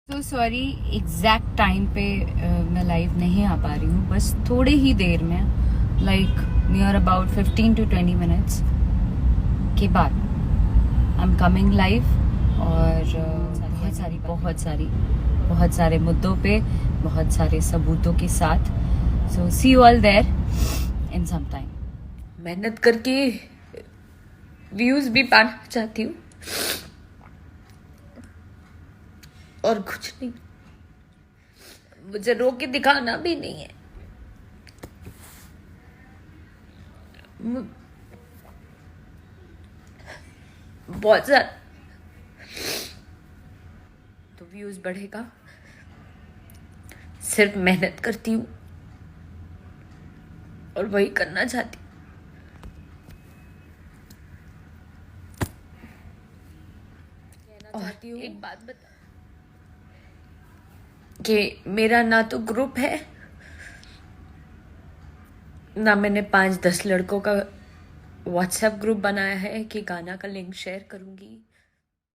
तो sorry, exact time पे मैं लाइव नहीं आ पा रही हूँ, बस थोड़े ही देर में, like near about 15 to 20 minutes के बाद आई एम कमिंग लाइव। और बहुत सारे मुद्दों पे, बहुत सारे सबूतों के साथ। So see you all there in some time. मेहनत करके व्यूज भी पाना चाहती हूँ और कुछ नहीं, मुझे रो के दिखाना भी नहीं है। बहुत ज्यादा तो व्यूज बढ़ेगा, सिर्फ मेहनत करती हूँ और वही करना चाहती हूँ। और एक बात बता कि मेरा ना तो ग्रुप है, ना मैंने 5-10 लड़कों का व्हाट्सएप ग्रुप बनाया है कि गाना का लिंक शेयर करूंगी।